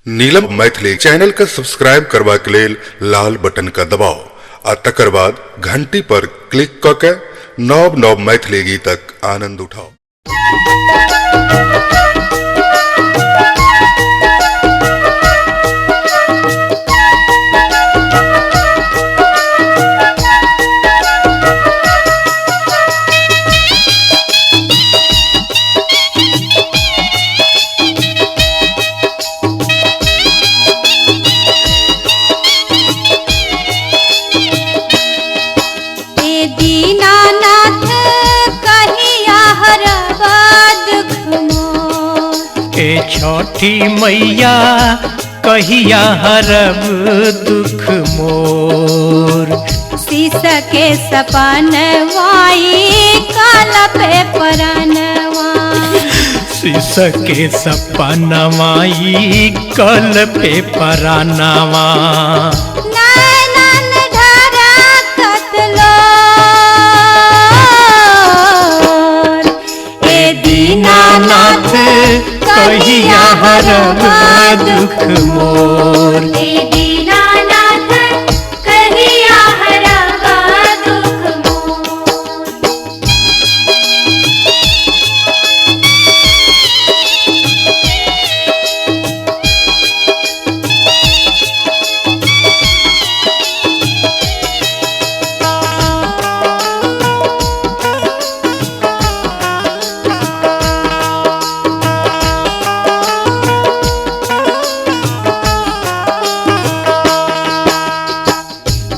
नीलम Maithili channel का subscribe करबा के लेल लाल बटन का दबाओ आ तकर बाद घंटी पर क्लिक क के नव नव मैथिली गीतक आनंद उठाओ। छठी मैया कहिया हरब दुख मोर। शीश के सपनवाई काल पे परनवा। शीश के सपनवाई कल पे परनवा। नैनन ढरकत लोर। ए दीनानाथ कहिया हरब दुख मोर। ए दीनानाथ कहिया हरब दुख मोर।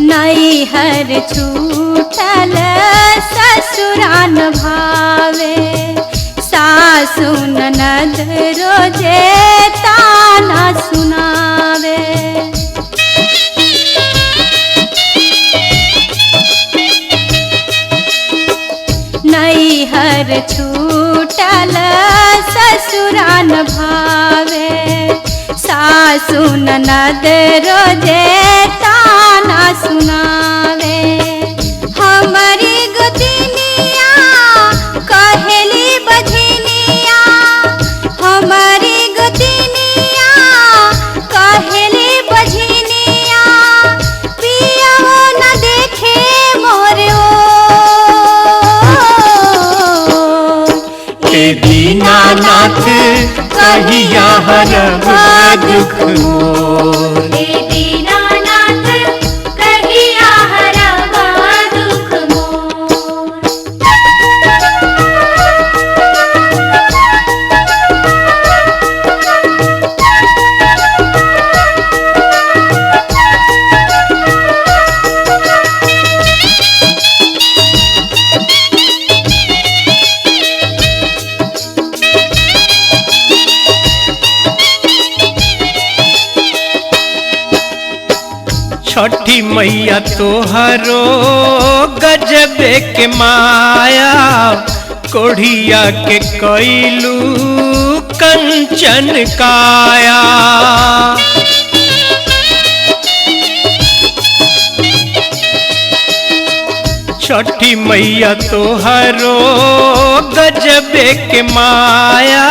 नैहर छूटल ससुरान भावे। सासु ननद रोजे ताना सुनावे। नैहर छूटल ससुरान भावे। सासु ननद रोजे ताना सुनावे। हमारी गोतिनिया कहेली बझनिया। हमारी गोतिनिया कहेली बझनिया। पिया न देखे मोर ओर। ए दीनानाथ कहिया हरब दुख मोर। ए दीनानाथ कहिया हरब दुख मोर। छठी मैया तोहरो गजबे के माया। कोढ़िया के कैलू कंचन काया। छठी मैया तोहरो गजबे के माया।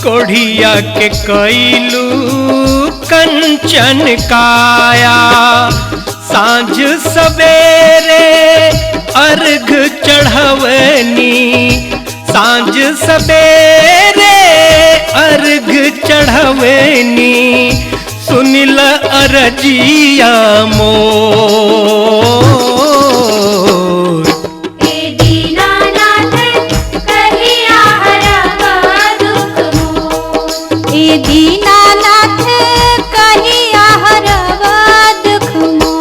कोढ़िया के कैलू कंचन काया। सांझ सवेरे अर्घ चढ़वनी। सांझ सवेरे अर्घ चढ़वनी। सुनिल अरजिया मोर। ए दीनानाथ कहिया हरब दुख मोर। ए दीनानाथ कहिया हरब दुख मोर।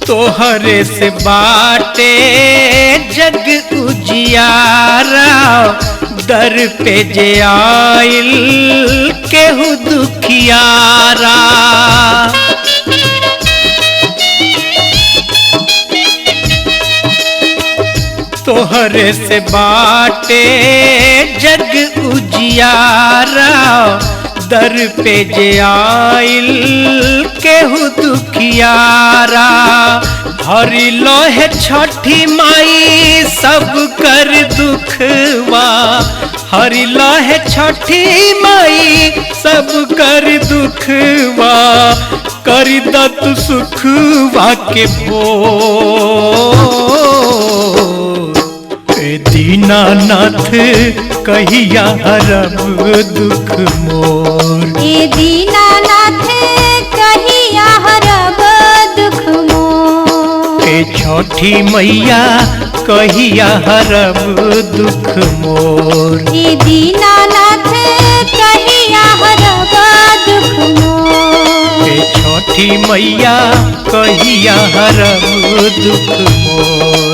तोहरे से बाटे जग उजियारा। दर पे जे आइल केहू दुखियारा। तोहरे से बाटे जग उजियारा दर पे जे आइल केहू दुखियारा हरि लोहे छठी माई सब कर दुखवा हरि लोहे छठी माई सब कर दुखवा कर दत सुखवा के दीनानाथ कहिया हरब दुख मोर ए दीनानाथ कहिया हरब दुख मोर ए छठी मैया कहिया हरब दुख मोर ए दीनानाथ कहिया हरब दुख मोर ए छठी मैया कहिया हरब दुख मोर।